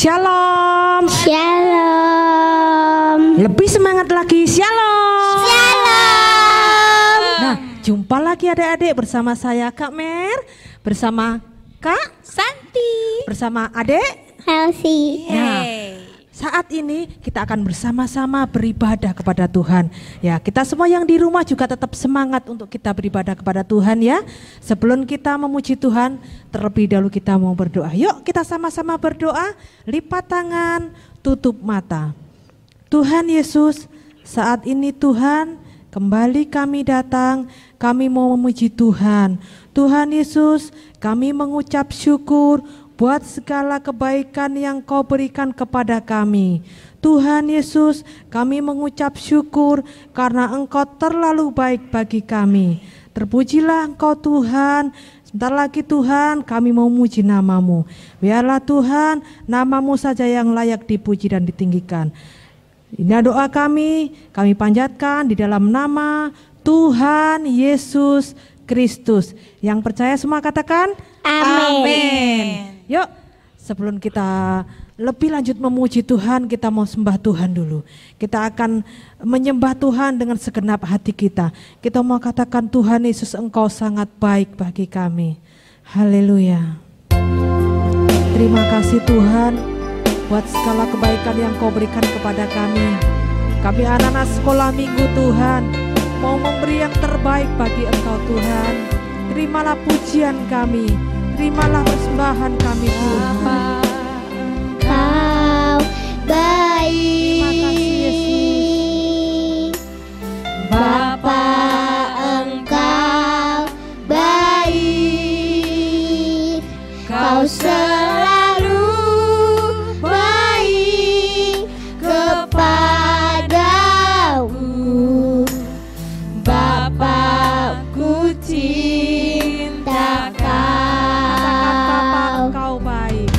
Shalom. Shalom. Lebih semangat lagi. Shalom. Shalom. Nah, jumpa lagi adik-adik bersama saya Kak Mer, bersama Kak Santi, bersama adik Helsi. Nah, saat ini kita akan bersama-sama beribadah kepada Tuhan. Ya, kita semua yang di rumah juga tetap semangat untuk kita beribadah kepada Tuhan ya. Sebelum kita memuji Tuhan, terlebih dahulu kita mau berdoa. Yuk kita sama-sama berdoa, lipat tangan, tutup mata. Tuhan Yesus, saat ini Tuhan, kembali kami datang, kami mau memuji Tuhan. Tuhan Yesus, kami mengucap syukur buat segala kebaikan yang Kau berikan kepada kami. Tuhan Yesus, kami mengucap syukur karena Engkau terlalu baik bagi kami. Terpujilah Engkau Tuhan. Sebentar lagi Tuhan, kami mau memuji nama-Mu. Biarlah Tuhan, nama-Mu saja yang layak dipuji dan ditinggikan. Ini doa kami panjatkan di dalam nama Tuhan Yesus Kristus. Yang percaya semua katakan amin. Yuk, sebelum kita lebih lanjut memuji Tuhan, kita mau sembah Tuhan dulu. Kita akan menyembah Tuhan dengan segenap hati kita. Kita mau katakan, Tuhan Yesus, Engkau sangat baik bagi kami. Haleluya. Terima kasih Tuhan buat segala kebaikan yang Kau berikan kepada kami. Kami anak-anak sekolah minggu Tuhan, mau memberi yang terbaik bagi Engkau Tuhan. Terimalah pujian kami, terimalah persembahan kami Tuhan. Kau baik. Terima kasih Yesus. Bapa, Engkau baik. Kau selalu baik kepadaku. Bapa, ku cinta Kau. Kau baik.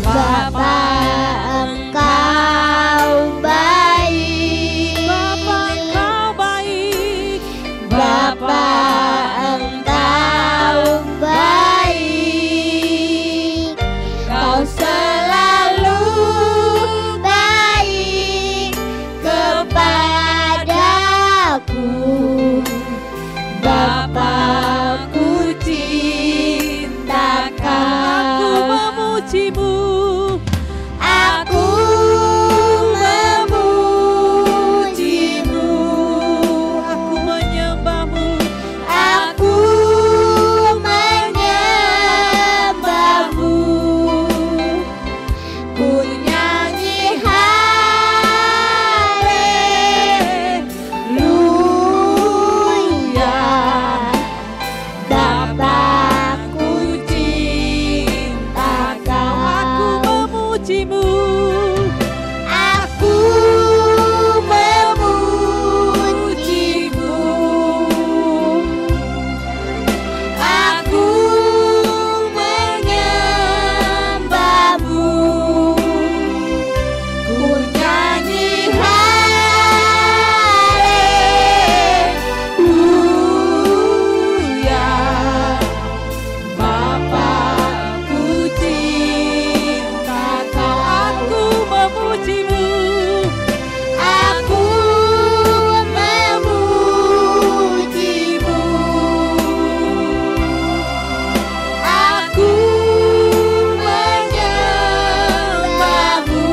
Bapa Engkau baik, Bapa Engkau baik, Bapa Engkau baik, Kau selalu baik kepadaku. Bapa-Ku cinta aku Kau, memujimu, aku memujimu, aku menyembahmu, aku menyembahmu, ku nyanyi haleluya. Bapa-Ku cinta aku Kau, memujimu, aku memujimu, aku menyembahmu, ku nyanyi haleluya. Bapa-Ku cinta Kau, aku memujimu, aku memujimu, aku menyembahmu,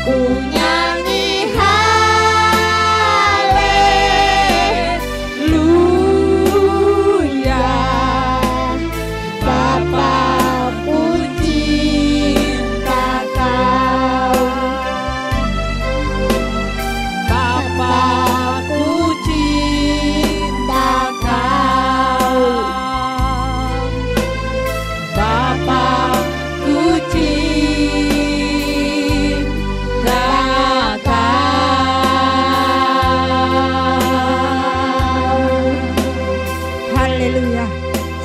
ku nyanyi haleluya. Bapa-Ku cinta Kau, Bapa-Ku cinta Kau, Bapa-Ku cinta Kau. Haleluya.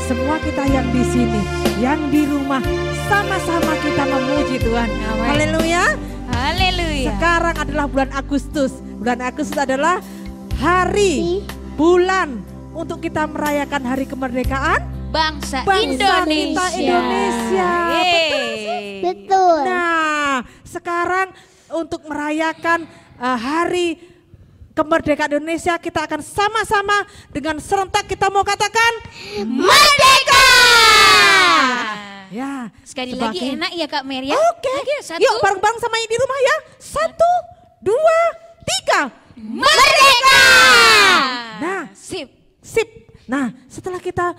Semua kita yang di sini, yang di rumah, sama-sama kita memuji Tuhan. Amin. Haleluya. Haleluya. Sekarang adalah bulan Agustus. Bulan Agustus adalah hari, bulan untuk kita merayakan hari kemerdekaan Bangsa bangsa Indonesia. kita Indonesia. Yeay. Betul. Nah, sekarang untuk merayakan hari kemerdekaan Indonesia, kita akan sama-sama dengan serentak kita mau katakan Merdeka! ya. Sekali sebagai- lagi enak ya Kak Mer ya. Oke. Lagi satu. Yuk bareng-bareng sama yang di rumah ya. 1, 2, 3. Merdeka! Nah, Sip. sip. Nah, setelah kita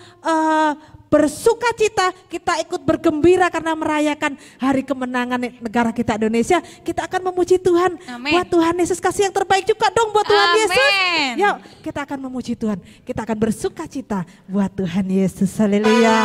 bersuka cita, kita ikut bergembira karena merayakan hari kemenangan negara kita Indonesia, kita akan memuji Tuhan. Amin. Buat Tuhan Yesus kasih yang terbaik juga dong buat Tuhan Amin. Yesus. Yuk, kita akan memuji Tuhan. Kita akan bersuka cita buat Tuhan Yesus. Haleluya.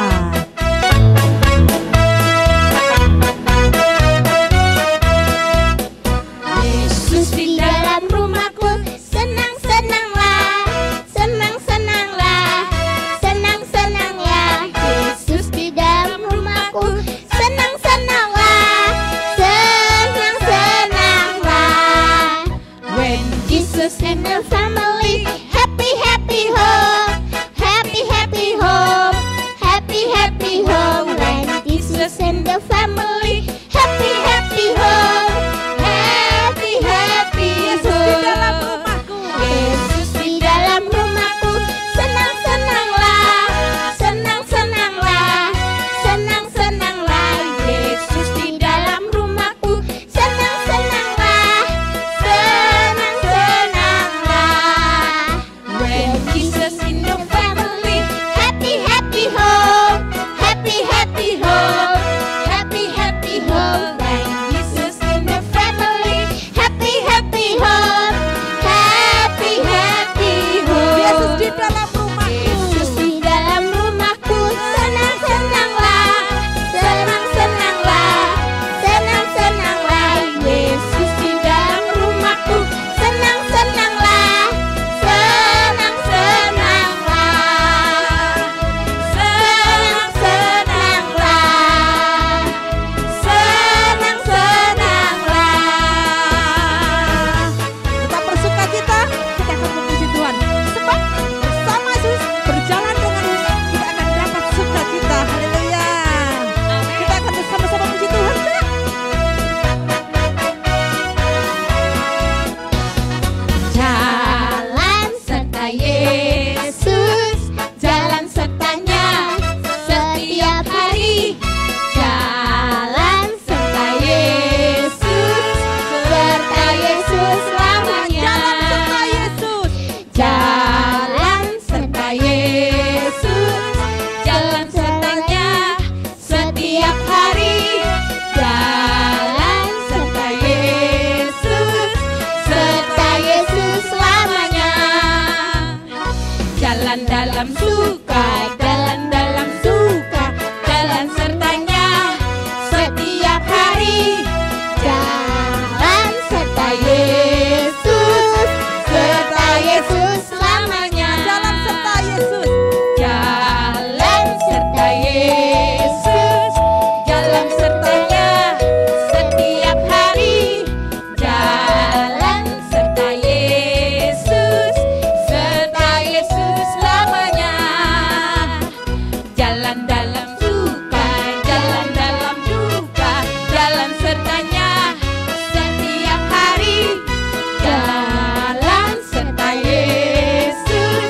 Yesus di dalam rumahku, senang-senanglah, senang-senanglah, senang-senanglah. Yesus di dalam rumahku, senang-senanglah, senang-senanglah. When Jesus in the family, happy, happy home, happy, happy home, happy, happy home. When Jesus in the family, happy, happy home, happy, happy Yesus di dalam home. rumahku. Yesus di dalam rumahku, senang-senanglah, senang-senanglah, senang-senanglah. Yesus di dalam rumahku, senang-senanglah, senang-senanglah. When Jesus in the family, happy, happy home, happy, happy home, happy, happy home. When Jesus Jalan serta Yesus, serta Yesus selamanya. Jalan serta Yesus. Jalan serta Yesus, jalan sertanya setiap hari. Jalan serta Yesus, serta Yesus selamanya. Jalan dalam suka, jalan dalam duka, jalan sertanya setiap hari. Jalan serta Yesus,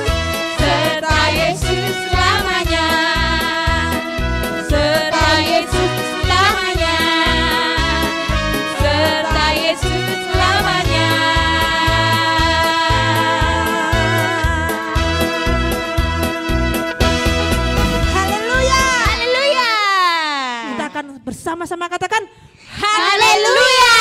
serta Yesus selamanya. Serta Yesus selamanya. Serta Yesus selamanya. Haleluya. Haleluya. Kita akan bersama-sama katakan Haleluya.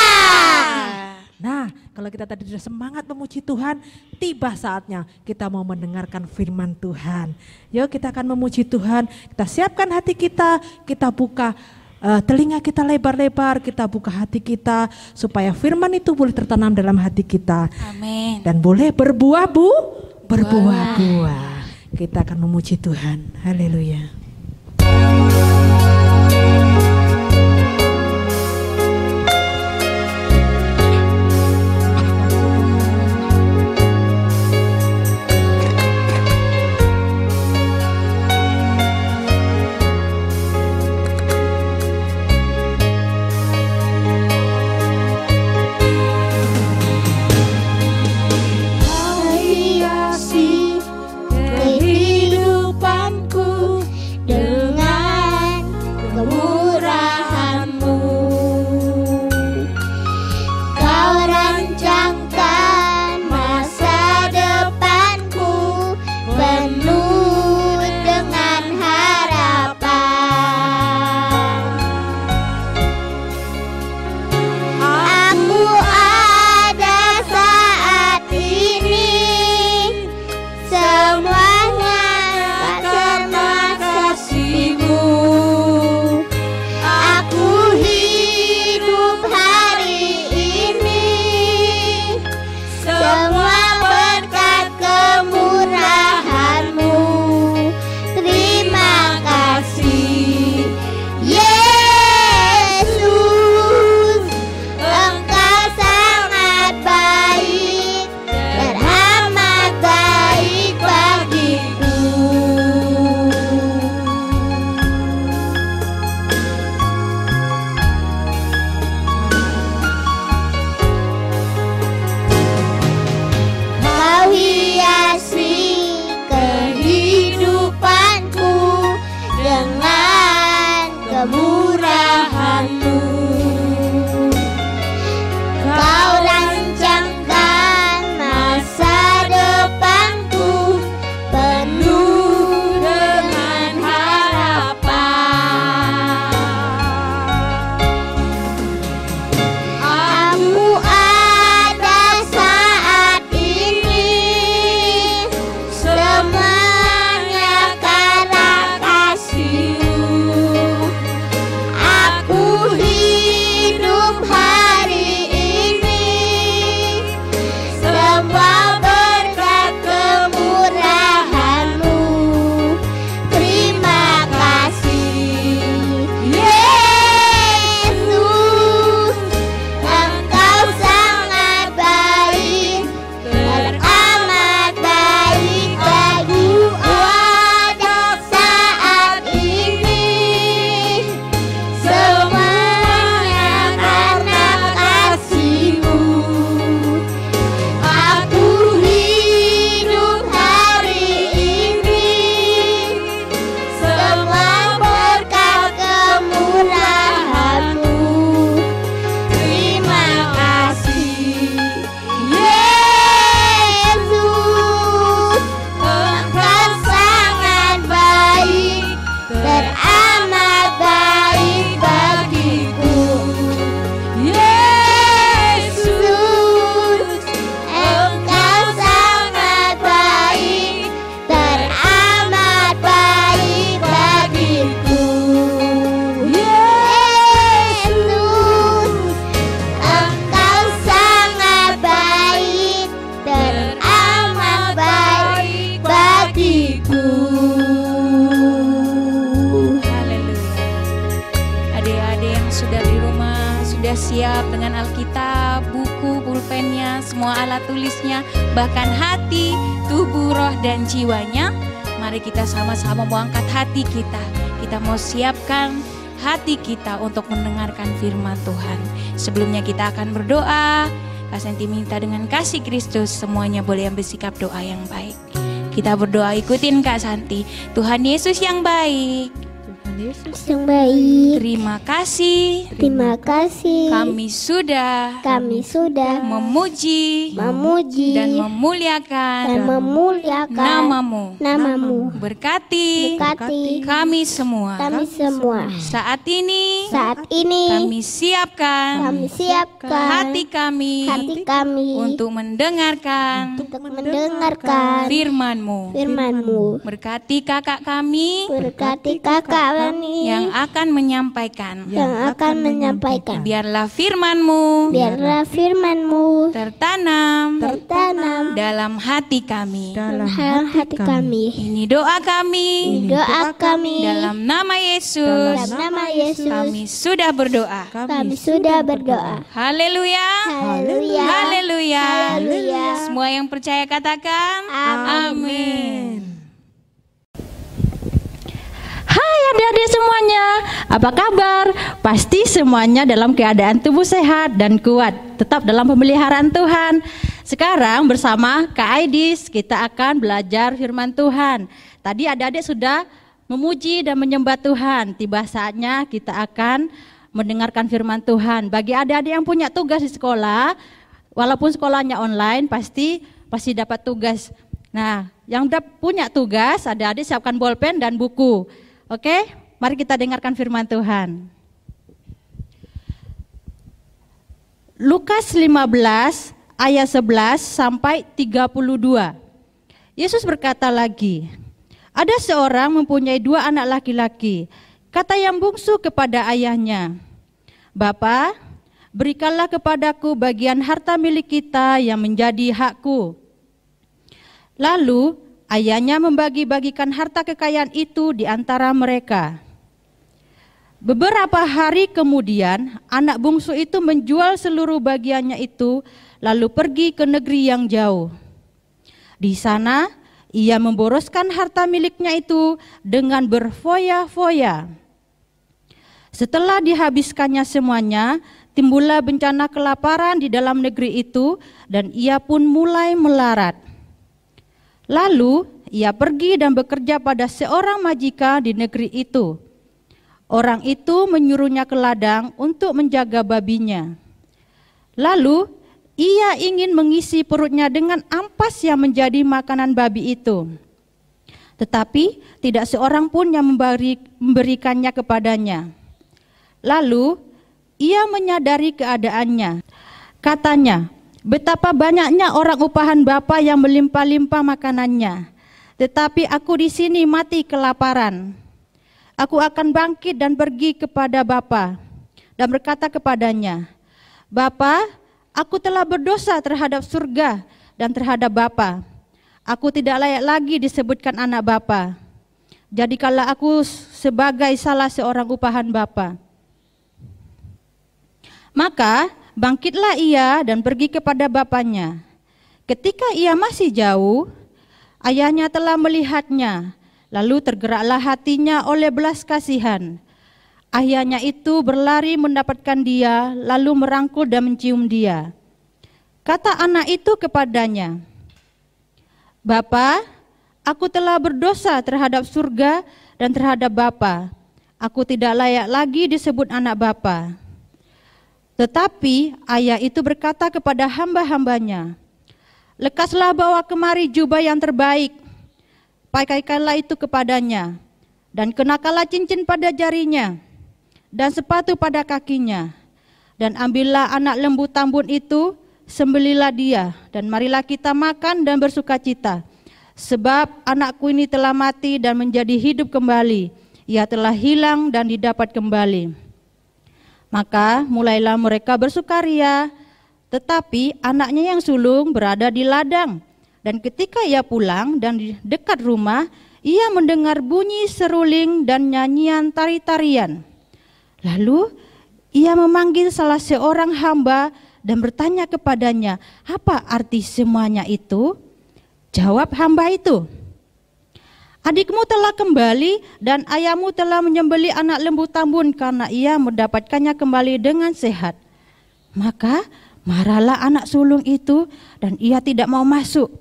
Nah, kalau kita tadi sudah semangat memuji Tuhan, tiba saatnya kita mau mendengarkan firman Tuhan. Yuk kita akan memuji Tuhan, kita siapkan hati kita buka telinga kita lebar-lebar, kita buka hati kita supaya firman itu boleh tertanam dalam hati kita. Amin. Dan boleh berbuah-buah. Kita akan memuji Tuhan. Haleluya. Kau hiasi kehidupanku dengan kemurahan-Mu. Kau rancangkan masa depanku penuh dengan harapan. Aku ada saat ini, semuanya karena kasih-Mu. Aku hidup hari ini, semua berkat kemurahan-Mu. Terima kasih Yesus, Engkau sangat baik, teramat baik bagiku. Kau hiasi kehidupanku dengan kemurahan-Mu. Kau rancangkan masa depanku penuh dengan harapan. Aku ada saat ini, semuanya karena kasih-Mu. Aku Adik-adik yang sudah di rumah sudah siap dengan Alkitab, buku, pulpennya, semua alat tulisnya, bahkan hati, tubuh, roh, dan jiwanya. Mari kita sama-sama mau angkat hati kita. Kita mau siapkan hati kita untuk mendengarkan firman Tuhan. Sebelumnya kita akan berdoa. Kak Santi minta dengan kasih Kristus semuanya boleh bersikap doa yang baik. Kita berdoa, ikutin Kak Santi. Tuhan Yesus yang baik, Yesus yang baik, terima kasih terima kasih. kami sudah memuji dan memuliakan namamu. Berkati kami semua. Saat ini kami siapkan hati kami untuk mendengarkan firman-Mu. Berkati kakak kami yang akan menyampaikan. Biarlah firman-Mu tertanam dalam hati kami. Ini doa kami. Dalam nama Yesus. Kami sudah berdoa. Haleluya. Semua yang percaya katakan amin. Hai adik-adik semuanya, apa kabar? Pasti semuanya dalam keadaan tubuh sehat dan kuat, tetap dalam pemeliharaan Tuhan. Sekarang bersama Kak Aidis kita akan belajar firman Tuhan. Tadi adik-adik sudah memuji dan menyembah Tuhan. Tiba saatnya kita akan mendengarkan firman Tuhan. Bagi adik-adik yang punya tugas di sekolah, walaupun sekolahnya online, pasti dapat tugas. Nah, yang udah punya tugas, adik-adik siapkan bolpen dan buku. Oke, mari kita dengarkan firman Tuhan. Lukas 15 ayat 11 sampai 32. Yesus berkata lagi, ada seorang mempunyai 2 anak laki-laki. Kata yang bungsu kepada ayahnya, Bapa, berikanlah kepadaku bagian harta milik kita yang menjadi hakku. Lalu ayahnya membagi-bagikan harta kekayaan itu di antara mereka. Beberapa hari kemudian, anak bungsu itu menjual seluruh bagiannya itu, lalu pergi ke negeri yang jauh. Di sana, ia memboroskan harta miliknya itu dengan berfoya-foya. Setelah dihabiskannya semuanya, timbullah bencana kelaparan di dalam negeri itu, dan ia pun mulai melarat. Lalu ia pergi dan bekerja pada seorang majikan di negeri itu. Orang itu menyuruhnya ke ladang untuk menjaga babinya. Lalu ia ingin mengisi perutnya dengan ampas yang menjadi makanan babi itu. Tetapi tidak seorang pun yang memberikannya kepadanya. Lalu ia menyadari keadaannya. Katanya, betapa banyaknya orang upahan Bapa yang melimpah-limpah makanannya, tetapi aku di sini mati kelaparan. Aku akan bangkit dan pergi kepada Bapa dan berkata kepadanya, Bapa, aku telah berdosa terhadap surga dan terhadap Bapa. Aku tidak layak lagi disebutkan anak Bapa. Jadikanlah aku sebagai salah seorang upahan Bapa. Maka bangkitlah ia dan pergi kepada bapaknya. Ketika ia masih jauh, ayahnya telah melihatnya, lalu tergeraklah hatinya oleh belas kasihan. Ayahnya itu berlari mendapatkan dia, lalu merangkul dan mencium dia. Kata anak itu kepadanya, Bapa, aku telah berdosa terhadap surga dan terhadap Bapa. Aku tidak layak lagi disebut anak Bapa. Tetapi ayah itu berkata kepada hamba-hambanya, lekaslah bawa kemari jubah yang terbaik, pakaikanlah itu kepadanya, dan kenakanlah cincin pada jarinya, dan sepatu pada kakinya, dan ambillah anak lembu tambun itu, sembelilah dia, dan marilah kita makan dan bersukacita. Sebab anakku ini telah mati dan menjadi hidup kembali, ia telah hilang dan didapat kembali. Maka mulailah mereka bersukaria, tetapi anaknya yang sulung berada di ladang. Dan ketika ia pulang dan di dekat rumah, ia mendengar bunyi seruling dan nyanyian tari-tarian. Lalu ia memanggil salah seorang hamba dan bertanya kepadanya, apa arti semuanya itu? Jawab hamba itu, adikmu telah kembali dan ayahmu telah menyembelih anak lembu tambun karena ia mendapatkannya kembali dengan sehat. Maka marahlah anak sulung itu dan ia tidak mau masuk.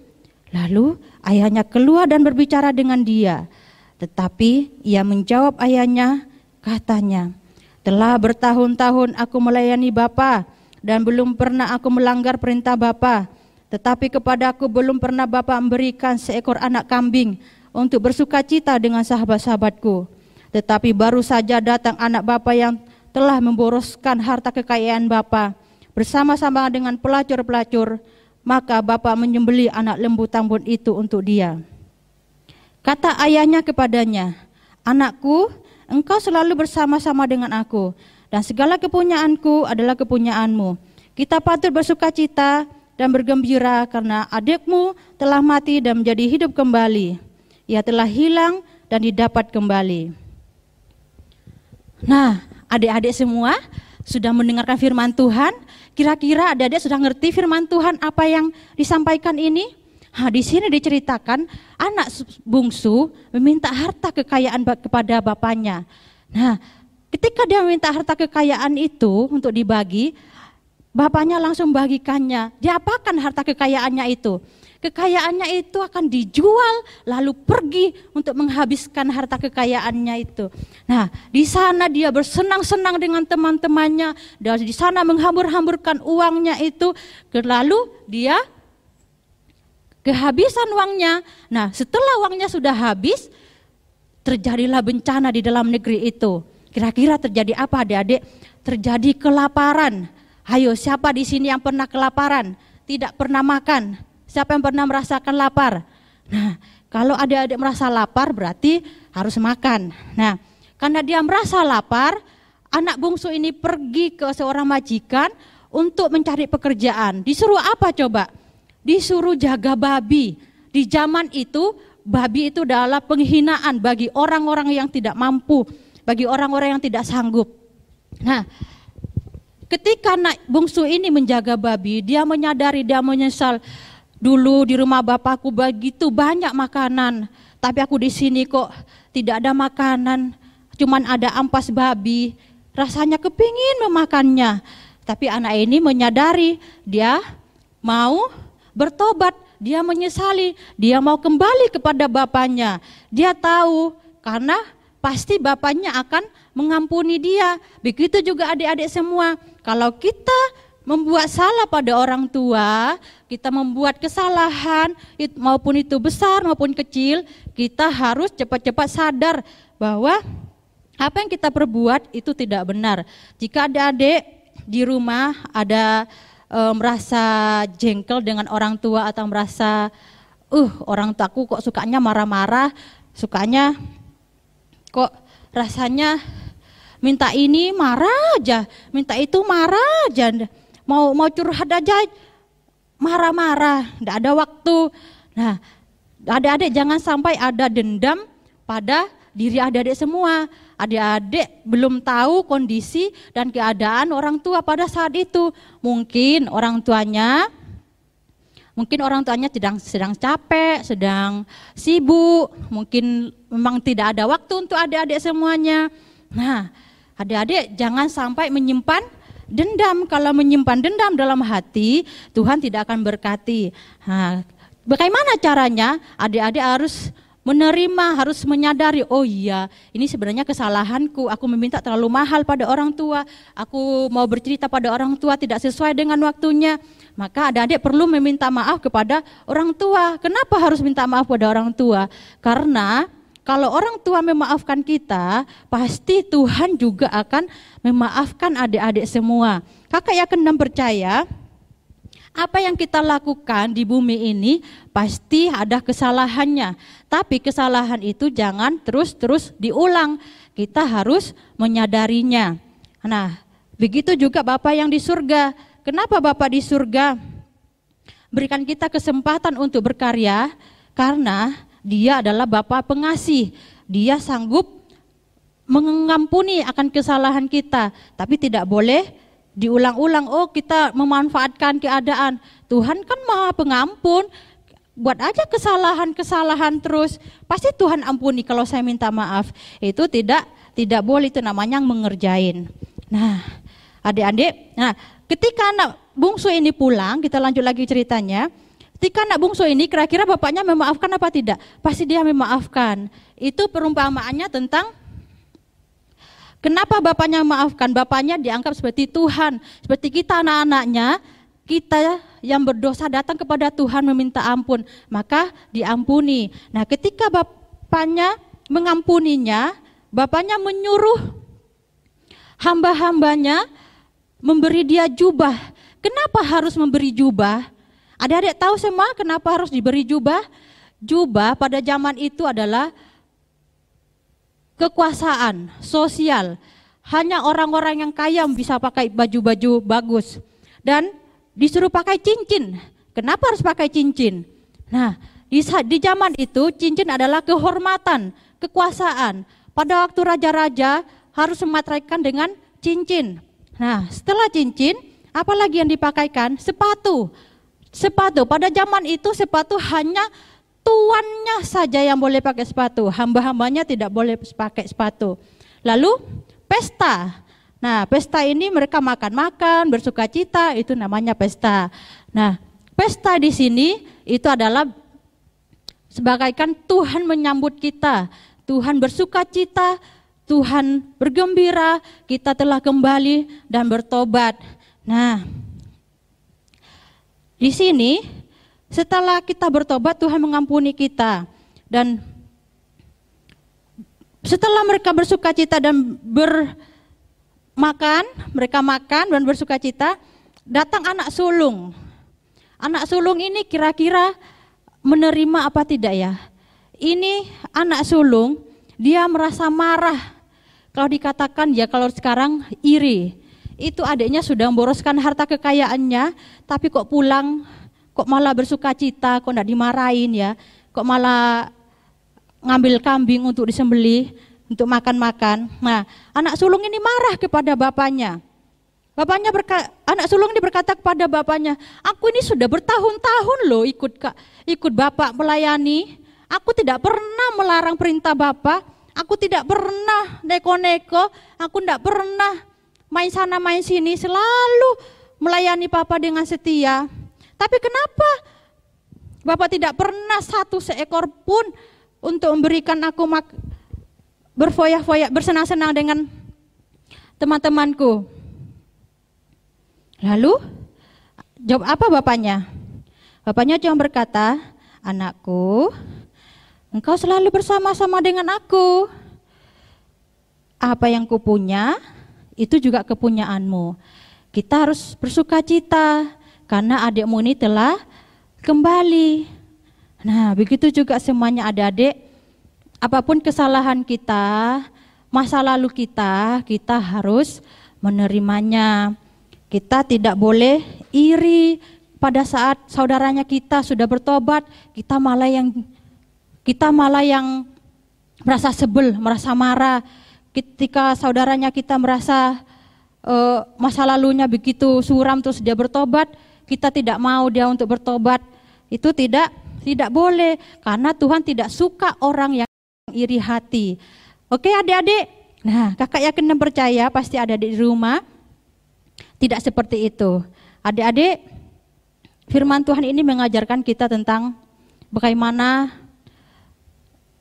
Lalu ayahnya keluar dan berbicara dengan dia. Tetapi ia menjawab ayahnya, katanya, telah bertahun-tahun aku melayani Bapa dan belum pernah aku melanggar perintah Bapa. Tetapi kepadaku belum pernah Bapa memberikan seekor anak kambing untuk bersukacita dengan sahabat-sahabatku. Tetapi baru saja datang anak Bapa yang telah memboroskan harta kekayaan Bapa bersama-sama dengan pelacur-pelacur. Maka Bapa menyembelih anak lembu tambun itu untuk dia. Kata ayahnya kepadanya, anakku, engkau selalu bersama-sama dengan aku, dan segala kepunyaanku adalah kepunyaanmu. Kita patut bersukacita dan bergembira karena adikmu telah mati dan menjadi hidup kembali. Ia telah hilang dan didapat kembali. Nah, adik-adik semua sudah mendengarkan firman Tuhan. Kira-kira adik-adik sudah ngerti firman Tuhan apa yang disampaikan ini? Di sini diceritakan anak bungsu meminta harta kekayaan kepada bapaknya. Nah, ketika dia meminta harta kekayaan itu untuk dibagi, bapaknya langsung bagikannya. Diapakan harta kekayaannya itu? Kekayaannya itu akan dijual lalu pergi untuk menghabiskan harta kekayaannya itu. Nah, di sana dia bersenang-senang dengan teman-temannya, dan di sana menghambur-hamburkan uangnya itu, lalu dia kehabisan uangnya. Nah, setelah uangnya sudah habis, terjadilah bencana di dalam negeri itu. Kira-kira terjadi apa adik-adik? Terjadi kelaparan. Ayo, siapa di sini yang pernah kelaparan? Tidak pernah makan? Siapa yang pernah merasakan lapar? Nah, kalau adik-adik merasa lapar berarti harus makan. Nah, karena dia merasa lapar, anak bungsu ini pergi ke seorang majikan untuk mencari pekerjaan. Disuruh apa coba? Disuruh jaga babi. Di zaman itu, babi itu adalah penghinaan bagi orang-orang yang tidak mampu, bagi orang-orang yang tidak sanggup. Nah, ketika anak bungsu ini menjaga babi, dia menyadari, dia menyesal. Dulu di rumah bapakku begitu banyak makanan, tapi aku di sini kok tidak ada makanan, cuman ada ampas babi. Rasanya kepingin memakannya. Tapi anak ini menyadari, dia mau bertobat, dia menyesali, dia mau kembali kepada bapaknya. Dia tahu karena pasti bapaknya akan mengampuni dia. Begitu juga adik-adik semua. Kalau kita membuat salah pada orang tua, kita membuat kesalahan, maupun itu besar maupun kecil, kita harus cepat-cepat sadar bahwa apa yang kita perbuat itu tidak benar. Jika adik-adik di rumah ada merasa jengkel dengan orang tua atau merasa orang tuaku kok sukanya marah-marah, sukanya kok rasanya minta ini marah aja, minta itu marah aja, mau curhat aja marah-marah, enggak ada waktu. Nah, adik-adik jangan sampai ada dendam pada diri adik-adik semua. Adik-adik belum tahu kondisi dan keadaan orang tua pada saat itu. Mungkin orang tuanya sedang capek, sedang sibuk, mungkin memang tidak ada waktu untuk adik-adik semuanya. Nah, adik-adik jangan sampai menyimpan dendam. Kalau menyimpan dendam dalam hati, Tuhan tidak akan berkati. Nah, bagaimana caranya? Adik-adik harus menerima, harus menyadari, oh iya, ini sebenarnya kesalahanku, aku meminta terlalu mahal pada orang tua, aku mau bercerita pada orang tua tidak sesuai dengan waktunya. Maka adik-adik perlu meminta maaf kepada orang tua. Kenapa harus minta maaf pada orang tua? Karena kalau orang tua memaafkan kita, pasti Tuhan juga akan memaafkan adik-adik semua. Kakak yakin dan percaya, apa yang kita lakukan di bumi ini pasti ada kesalahannya. Tapi kesalahan itu jangan terus-terus diulang. Kita harus menyadarinya. Nah, begitu juga Bapa yang di surga. Kenapa Bapa di surga berikan kita kesempatan untuk berkarya? Karena Dia adalah Bapa pengasih. Dia sanggup mengampuni akan kesalahan kita, tapi tidak boleh diulang-ulang. Oh, kita memanfaatkan keadaan. Tuhan kan Maha Pengampun, buat aja kesalahan-kesalahan terus, pasti Tuhan ampuni kalau saya minta maaf. Itu tidak boleh, itu namanya mengerjain. Nah, adik-adik, ketika anak bungsu ini pulang, kita lanjut lagi ceritanya. Ketika anak bungsu ini kira-kira bapaknya memaafkan apa tidak? Pasti dia memaafkan. Itu perumpamaannya tentang kenapa bapaknya memaafkan. Bapaknya dianggap seperti Tuhan, seperti kita anak-anaknya. Kita yang berdosa datang kepada Tuhan meminta ampun, maka diampuni. Nah, ketika bapaknya mengampuninya, bapaknya menyuruh hamba-hambanya memberi dia jubah. Kenapa harus memberi jubah? Adik-adik tahu semua kenapa harus diberi jubah? Jubah pada zaman itu adalah kekuasaan sosial. Hanya orang-orang yang kaya bisa pakai baju-baju bagus. Dan disuruh pakai cincin. Kenapa harus pakai cincin? Nah, di zaman itu cincin adalah kehormatan, kekuasaan. Pada waktu raja-raja harus mematraikan dengan cincin. Nah, setelah cincin, apalagi yang dipakaikan? Sepatu. Sepatu, pada zaman itu sepatu hanya tuannya saja yang boleh pakai sepatu. Hamba-hambanya tidak boleh pakai sepatu. Lalu pesta. Nah, pesta ini mereka makan-makan, bersuka cita, itu namanya pesta. Nah, pesta di sini itu adalah sebagaikan Tuhan menyambut kita. Tuhan bersuka cita, Tuhan bergembira, kita telah kembali dan bertobat. Nah, di sini setelah kita bertobat, Tuhan mengampuni kita. Dan setelah mereka bersuka cita dan mereka makan dan bersuka cita, datang anak sulung. Anak sulung ini kira-kira menerima apa tidak ya? Ini anak sulung, dia merasa marah. Kalau dikatakan ya kalau sekarang iri. Itu adiknya sudah memboroskan harta kekayaannya, tapi kok pulang, kok malah bersuka cita, kok enggak dimarahin ya, kok malah ngambil kambing untuk disembelih, untuk makan-makan. Nah, anak sulung ini marah kepada bapaknya. Anak sulung ini berkata kepada bapaknya, aku ini sudah bertahun-tahun loh ikut bapak melayani, aku tidak pernah melarang perintah bapak, aku tidak pernah neko-neko, aku tidak pernah main sana main sini, selalu melayani Papa dengan setia. Tapi kenapa Bapak tidak pernah satu seekor pun untuk memberikan aku berfoya-foya, bersenang-senang dengan teman-temanku? Lalu jawab apa bapaknya? Bapaknya cuma berkata, anakku, engkau selalu bersama-sama dengan aku. Apa yang kupunya itu juga kepunyaanmu. Kita harus bersuka cita karena adikmu ini telah kembali. Nah, begitu juga semuanya adik-adik. Apapun kesalahan kita, masa lalu kita harus menerimanya. Kita tidak boleh iri pada saat saudaranya kita sudah bertobat, kita malah yang merasa sebel, merasa marah. Ketika saudaranya kita merasa masa lalunya begitu suram terus dia bertobat, kita tidak mau dia untuk bertobat. Itu tidak boleh, karena Tuhan tidak suka orang yang iri hati. Oke adik-adik, nah kakak yakin dan percaya pasti ada di rumah tidak seperti itu. Adik-adik, firman Tuhan ini mengajarkan kita tentang bagaimana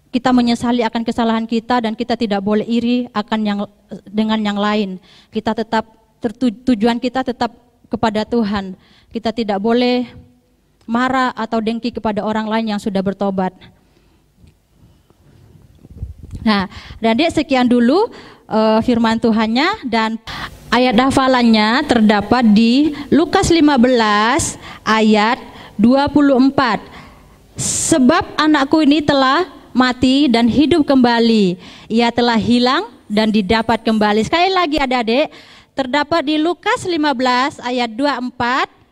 kita menyesali akan kesalahan kita dan kita tidak boleh iri dengan yang lain. Kita tetap tujuan kita tetap kepada Tuhan. Kita tidak boleh marah atau dengki kepada orang lain yang sudah bertobat. Nah, adik sekian dulu firman Tuhannya, dan ayat hafalannya terdapat di Lukas 15 ayat 24. Sebab anakku ini telah mati dan hidup kembali, ia telah hilang dan didapat kembali. Sekali lagi adik-adik, terdapat di Lukas 15 ayat 24.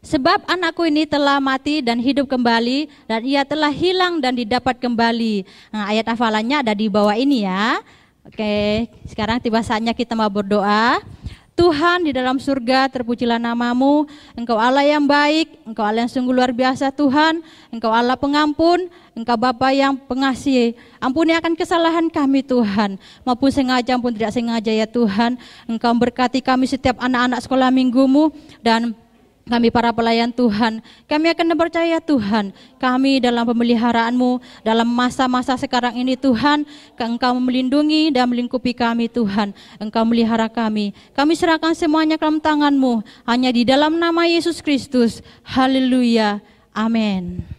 Sebab anakku ini telah mati dan hidup kembali, dan ia telah hilang dan didapat kembali. Nah, ayat hafalannya ada di bawah ini ya. Oke, sekarang tiba saatnya kita mau berdoa. Tuhan di dalam surga, terpujilah namamu. Engkau Allah yang baik, Engkau Allah yang sungguh luar biasa Tuhan. Engkau Allah pengampun, Engkau Bapa yang pengasih. Ampuni akan kesalahan kami Tuhan, maupun sengaja maupun tidak sengaja ya Tuhan. Engkau berkati kami setiap anak-anak sekolah minggumu dan kami para pelayan Tuhan, kami akan percaya Tuhan, kami dalam pemeliharaanmu, dalam masa-masa sekarang ini Tuhan, Engkau melindungi dan melingkupi kami Tuhan, Engkau melihara kami serahkan semuanya ke dalam tangan-Mu, hanya di dalam nama Yesus Kristus, haleluya, amin.